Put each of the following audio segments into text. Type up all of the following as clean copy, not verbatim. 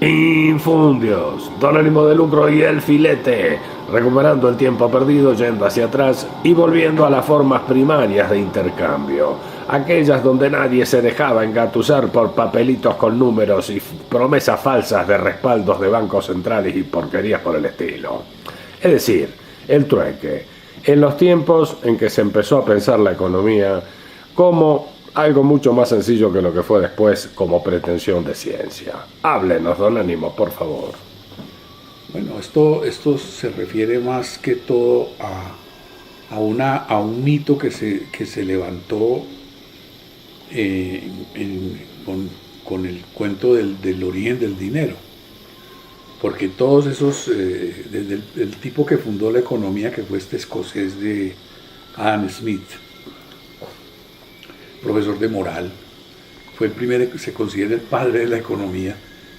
Infundios, don ánimo de lucro y el filete, recuperando el tiempo perdido yendo hacia atrás y volviendo a las formas primarias de intercambio, aquellas donde nadie se dejaba engatusar por papelitos con números y promesas falsas de respaldos de bancos centrales y porquerías por el estilo. Es decir, el trueque, en los tiempos en que se empezó a pensar la economía como algo mucho más sencillo que lo que fue después como pretensión de ciencia. Háblenos, don Ánimo, por favor. Bueno, esto se refiere más que todo a un mito que se levantó con el cuento del origen del dinero. Porque todos esos, desde el tipo que fundó la economía, que fue este escocés de Adam Smith, profesor de moral, fue el primero que se considera el padre de la economía,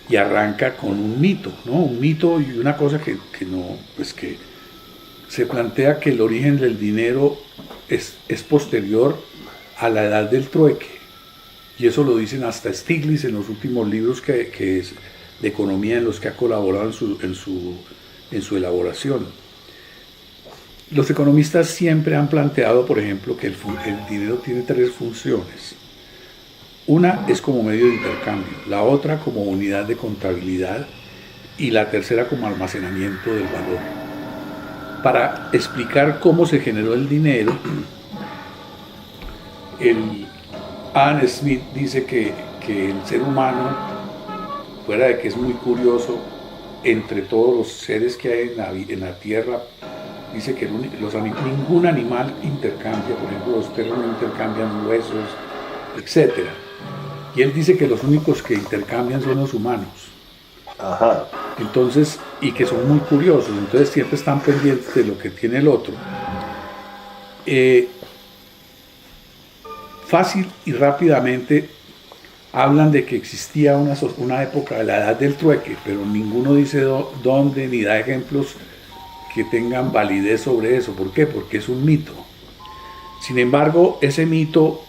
y arranca con un mito, ¿no? Un mito y una cosa que no, pues que se plantea que el origen del dinero es posterior a la edad del trueque. Y eso lo dicen hasta Stiglitz en los últimos libros que es de economía en los que ha colaborado en su elaboración. Los economistas siempre han planteado, por ejemplo, que el dinero tiene tres funciones. Una es como medio de intercambio, la otra como unidad de contabilidad y la tercera como almacenamiento del valor. Para explicar cómo se generó el dinero, Adam Smith dice que el ser humano, fuera de que es muy curioso, entre todos los seres que hay en la Tierra, dice que ningún animal intercambia, por ejemplo, los perros no intercambian huesos, etc. Y él dice que los únicos que intercambian son los humanos. Ajá. Entonces, y que son muy curiosos, entonces siempre están pendientes de lo que tiene el otro. Fácil y rápidamente hablan de que existía una época de la edad del trueque, pero ninguno dice dónde ni da ejemplos que tengan validez sobre eso. ¿Por qué? Porque es un mito. Sin embargo, ese mito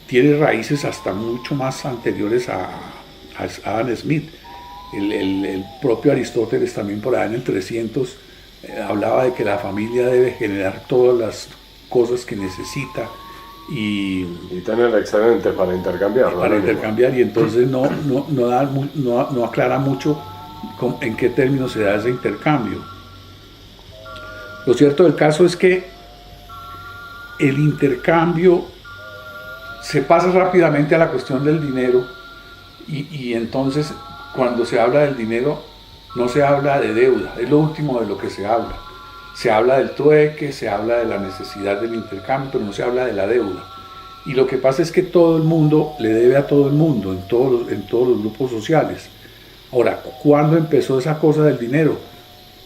tiene raíces hasta mucho más anteriores a Adam Smith. El propio Aristóteles también por allá en el 300 hablaba de que la familia debe generar todas las cosas que necesita y tener excedentes para intercambiar. Para intercambiar, y entonces no aclara mucho en qué términos se da ese intercambio. Lo cierto del caso es que el intercambio se pasa rápidamente a la cuestión del dinero y entonces cuando se habla del dinero no se habla de deuda, es lo último de lo que se habla. Se habla del trueque, se habla de la necesidad del intercambio, pero no se habla de la deuda. Y lo que pasa es que todo el mundo le debe a todo el mundo, en todos los grupos sociales. Ahora, ¿cuándo empezó esa cosa del dinero?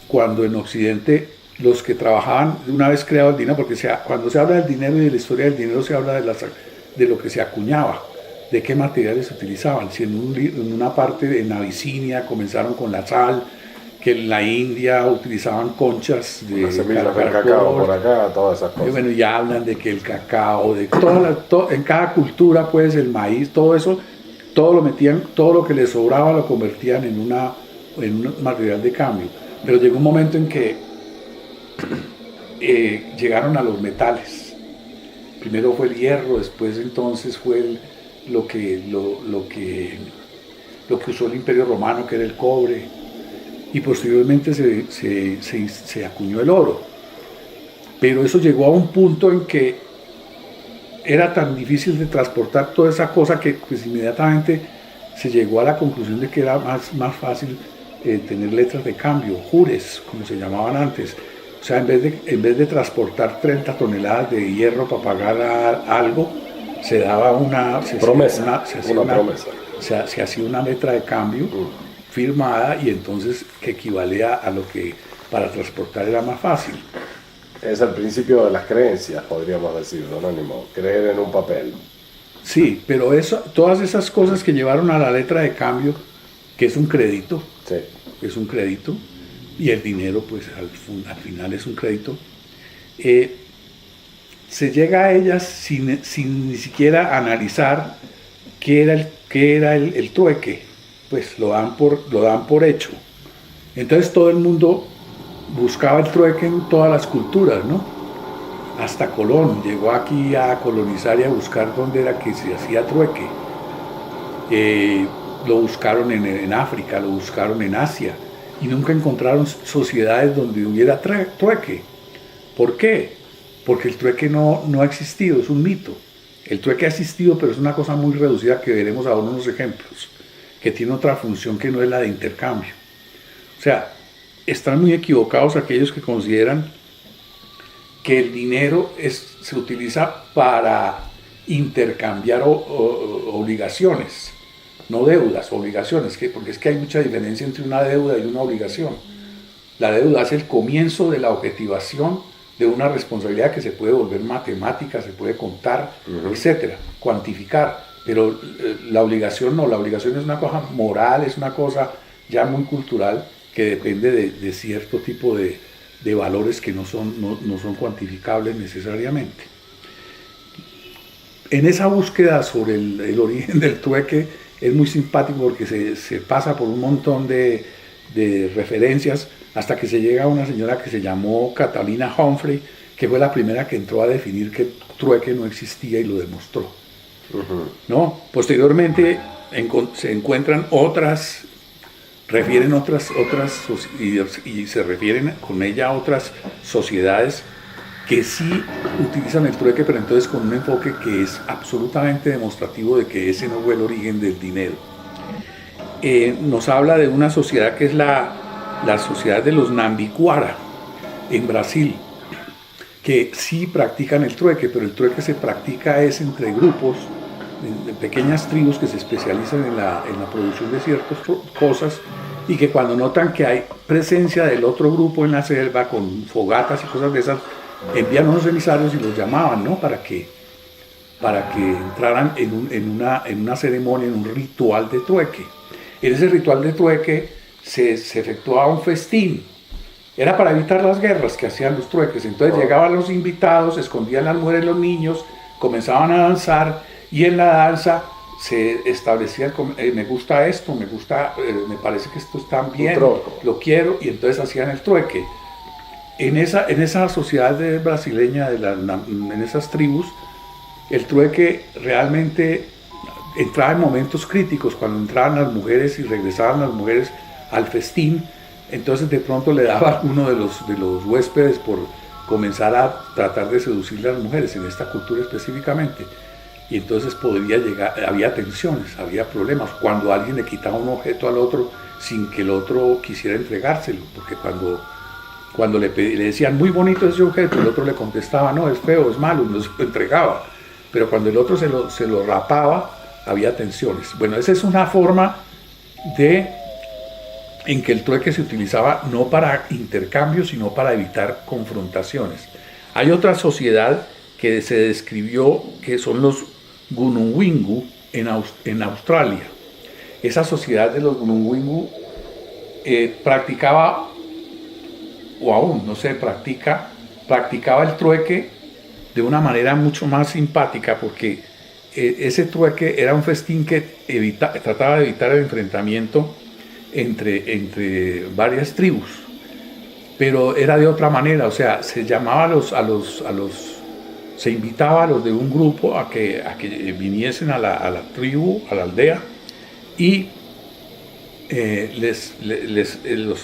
Cuando en Occidente los que trabajaban, una vez creado el dinero, porque cuando se habla del dinero y de la historia del dinero se habla de lo que se acuñaba, de qué materiales se utilizaban. Si en una parte en Abisinia comenzaron con la sal, que en la India utilizaban conchas de cacao por acá, todas esas cosas. Y bueno, ya hablan de que el cacao, en cada cultura, pues el maíz, todo eso, todo lo metían, todo lo que les sobraba lo convertían en un material de cambio. Pero llegó un momento en que llegaron a los metales. Primero fue el hierro, después entonces fue lo que usó el Imperio Romano, que era el cobre, y posteriormente se acuñó el oro. Pero eso llegó a un punto en que era tan difícil de transportar toda esa cosa que pues inmediatamente se llegó a la conclusión de que era más fácil tener letras de cambio, jures, como se llamaban antes. O sea, en vez de transportar 30 toneladas de hierro para pagar algo, se daba una promesa. Se hacía una letra de cambio firmada, y entonces que equivalía a lo que para transportar era más fácil. Es el principio de las creencias, podríamos decir, don Ánimo, creer en un papel. Sí, pero todas esas cosas que llevaron a la letra de cambio, que es un crédito, sí, es un crédito, y el dinero pues al final es un crédito, se llega a ellas sin ni siquiera analizar qué era el trueque. pues lo dan por hecho. Entonces todo el mundo buscaba el trueque en todas las culturas, ¿no? Hasta Colón llegó aquí a colonizar y a buscar dónde era que se hacía trueque. Lo buscaron en África, lo buscaron en Asia, y nunca encontraron sociedades donde hubiera trueque. ¿Por qué? Porque el trueque no ha existido, es un mito. El trueque ha existido, pero es una cosa muy reducida que veremos ahora unos ejemplos, que tiene otra función que no es la de intercambio. O sea, están muy equivocados aquellos que consideran que el dinero se utiliza para intercambiar obligaciones, no deudas, obligaciones, porque es que hay mucha diferencia entre una deuda y una obligación. La deuda es el comienzo de la objetivación de una responsabilidad que se puede volver matemática, se puede contar, etcétera, cuantificar, pero la obligación no, la obligación es una cosa moral, es una cosa ya muy cultural que depende de cierto tipo de valores que no son cuantificables necesariamente. En esa búsqueda sobre el origen del trueque es muy simpático porque se pasa por un montón de referencias hasta que se llega a una señora que se llamó Catalina Humphrey, que fue la primera que entró a definir que el trueque no existía y lo demostró. ¿No? Posteriormente se encuentran otras, refieren otras y se refieren con ella a otras sociedades que sí utilizan el trueque, pero entonces con un enfoque que es absolutamente demostrativo de que ese no fue el origen del dinero. Nos habla de una sociedad que es la sociedad de los Nambiquara en Brasil, que sí practican el trueque, pero el trueque se practica es entre grupos, en pequeñas tribus que se especializan en la producción de ciertas cosas, y que cuando notan que hay presencia del otro grupo en la selva con fogatas y cosas de esas, envían unos emisarios y los llamaban, ¿no? para que entraran en una ceremonia, en un ritual de trueque. En ese ritual de trueque se efectuaba un festín. Era para evitar las guerras que hacían los trueques. Entonces llegaban los invitados, escondían las mujeres, los niños, comenzaban a danzar, y en la danza se establecía, me gusta esto, me parece que esto está bien, lo quiero, y entonces hacían el trueque. En esa sociedad brasileña, en esas tribus, el trueque realmente entraba en momentos críticos, cuando entraban las mujeres y regresaban las mujeres al festín. Entonces de pronto le daba a uno de los huéspedes por comenzar a tratar de seducir a las mujeres, en esta cultura específicamente. Y entonces había tensiones, había problemas, cuando alguien le quitaba un objeto al otro sin que el otro quisiera entregárselo, porque cuando le decían muy bonito ese objeto, el otro le contestaba no, es feo, es malo, no se lo entregaba. Pero cuando el otro se lo rapaba, había tensiones. Bueno, esa es una forma en que el trueque se utilizaba no para intercambio, sino para evitar confrontaciones. Hay otra sociedad que se describió, que son los Gunungwingu en Australia. Esa sociedad de los Gunungwingu practicaba, o aún no se practicaba el trueque de una manera mucho más simpática, porque ese trueque era un festín que trataba de evitar el enfrentamiento entre varias tribus, pero era de otra manera. O sea, se llamaba se invitaba a los de un grupo a que viniesen a la tribu, a la aldea, y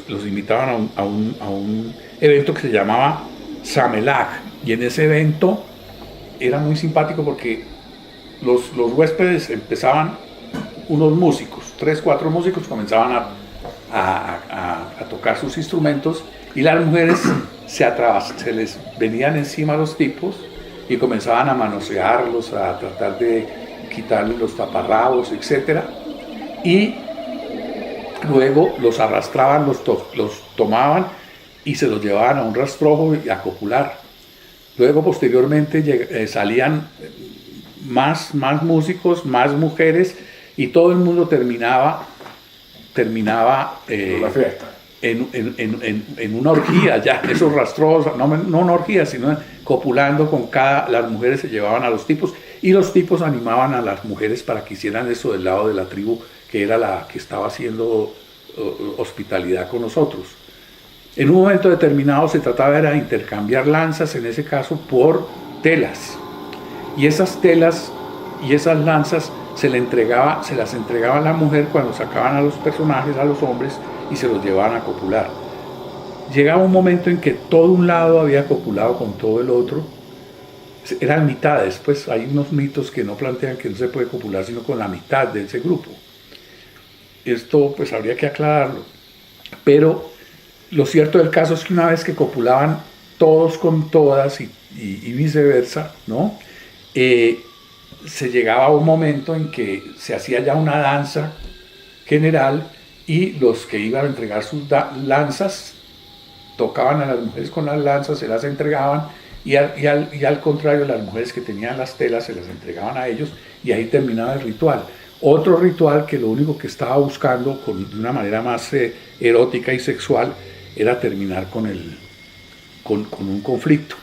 los invitaban a un evento que se llamaba Samelak. Y en ese evento era muy simpático porque los huéspedes empezaban, unos músicos, 3, 4 músicos comenzaban a tocar sus instrumentos, y las mujeres se les venían encima a los tipos y comenzaban a manosearlos, a tratar de quitarles los taparrabos, etc. Y luego los arrastraban, los tomaban y se los llevaban a un rastrojo y a copular. Luego posteriormente salían más músicos, más mujeres, y todo el mundo terminaba la fiesta en una orgía, ya, esos rastrosos, no una orgía, sino copulando con las mujeres se llevaban a los tipos, y los tipos animaban a las mujeres para que hicieran eso del lado de la tribu, que era la que estaba haciendo hospitalidad con nosotros. En un momento determinado se trataba de intercambiar lanzas, en ese caso, por telas. Y esas telas y esas lanzas se las entregaba a la mujer cuando sacaban a los personajes, a los hombres, y se los llevaban a copular. Llegaba un momento en que todo un lado había copulado con todo el otro. Eran mitades, pues hay unos mitos que no plantean que no se puede copular sino con la mitad de ese grupo. Esto pues habría que aclararlo. Pero lo cierto del caso es que una vez que copulaban todos con todas y viceversa, ¿no? Se llegaba a un momento en que se hacía ya una danza general y los que iban a entregar sus lanzas tocaban a las mujeres con las lanzas, se las entregaban y al contrario, las mujeres que tenían las telas se las entregaban a ellos y ahí terminaba el ritual. Otro ritual que lo único que estaba buscando de una manera más erótica y sexual era terminar con un conflicto.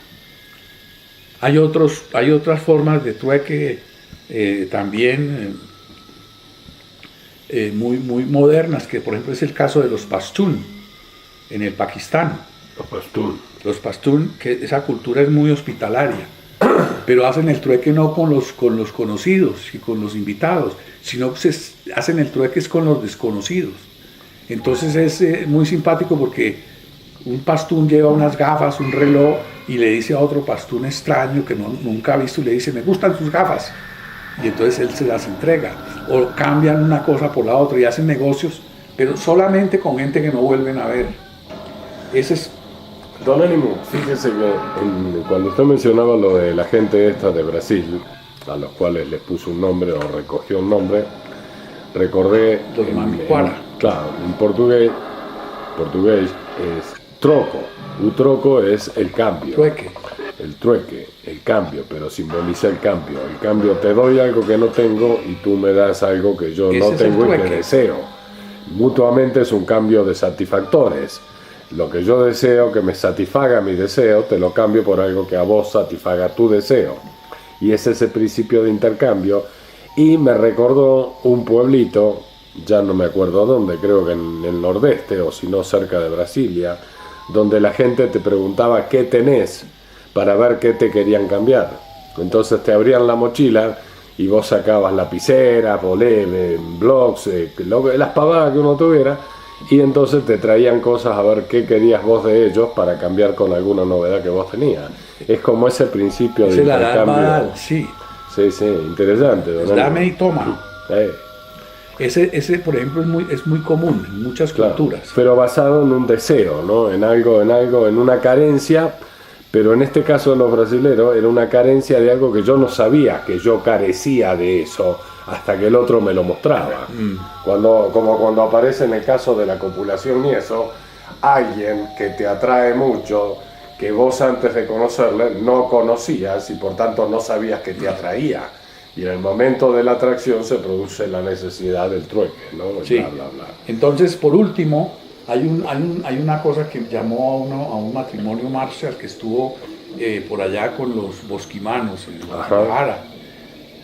Hay otras formas de trueque también muy modernas, que por ejemplo es el caso de los pastún en el Pakistán. Los pastún, que esa cultura es muy hospitalaria, pero hacen el trueque no con los conocidos y con los invitados, sino que hacen el trueque con los desconocidos. Entonces es muy simpático porque un pastún lleva unas gafas, un reloj, y le dice a otro pastún extraño que nunca ha visto, y le dice, me gustan tus gafas. Y entonces él se las entrega. O cambian una cosa por la otra y hacen negocios, pero solamente con gente que no vuelven a ver. Ese es... Don Ánimo, fíjese que cuando usted mencionaba lo de la gente esta de Brasil, a los cuales les puso un nombre o recogió un nombre, recordé... Los Mamiquara. Claro, en portugués es troco. Un troco es el cambio. Trueque. El trueque, el cambio, pero simboliza el cambio. El cambio, te doy algo que no tengo y tú me das algo que yo no tengo y que deseo. Mutuamente es un cambio de satisfactores. Lo que yo deseo que me satisfaga mi deseo, te lo cambio por algo que a vos satisfaga tu deseo. Y es ese principio de intercambio. Y me recordó un pueblito, ya no me acuerdo dónde, creo que en el nordeste o si no cerca de Brasilia, donde la gente te preguntaba qué tenés para ver qué te querían cambiar. Entonces te abrían la mochila y vos sacabas lapiceras, bolés, blogs, las pavadas que uno tuviera, y entonces te traían cosas a ver qué querías vos de ellos para cambiar con alguna novedad que vos tenías. Es como ese principio de intercambio. Sí. Sí, interesante. Dame y toma. Ese, por ejemplo, es muy común en muchas culturas. Pero basado en un deseo, ¿no? En algo, en una carencia, pero en este caso de los brasileros era una carencia de algo que yo no sabía, que yo carecía de eso, hasta que el otro me lo mostraba. Como cuando aparece en el caso de la copulación y eso, alguien que te atrae mucho, que vos antes de conocerle no conocías y por tanto no sabías que te atraía. Y en el momento de la atracción se produce la necesidad del trueque, ¿no? Sí. Bla, bla, bla. Entonces, por último, hay una cosa que llamó a un matrimonio Marshall que estuvo por allá con los bosquimanos en Guadalajara.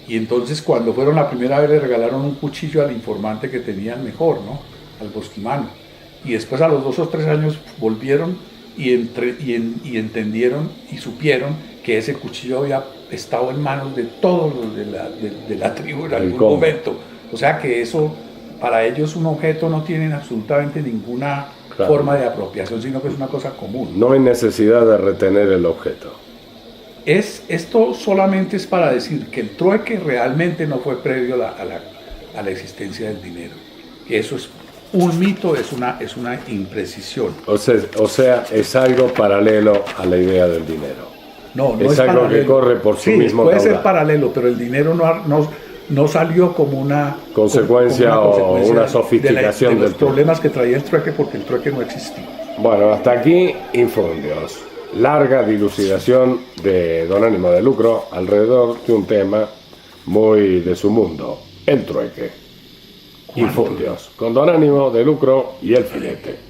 Y entonces cuando fueron la primera vez le regalaron un cuchillo al informante que tenía el mejor, ¿no? Al bosquimano. Y después a los 2 o 3 años volvieron y entendieron y supieron que ese cuchillo había estado en manos de todos los de la tribu en algún momento. O sea que eso, para ellos un objeto no tiene absolutamente ninguna forma de apropiación, sino que es una cosa común. No hay necesidad de retener el objeto. Esto solamente es para decir que el trueque realmente no fue previo a la existencia del dinero. Eso es un mito, es una imprecisión. O sea, es algo paralelo a la idea del dinero. No es algo paralelo. Que corre por su mismo puede caudal. Ser paralelo, pero el dinero no salió como una consecuencia o una sofisticación de los problemas que traía el trueque, porque el trueque no existía. Bueno, hasta aquí Infundios. Larga dilucidación de Don Ánimo de Lucro alrededor de un tema muy de su mundo, el trueque. Infundios, con Don Ánimo de Lucro y el filete.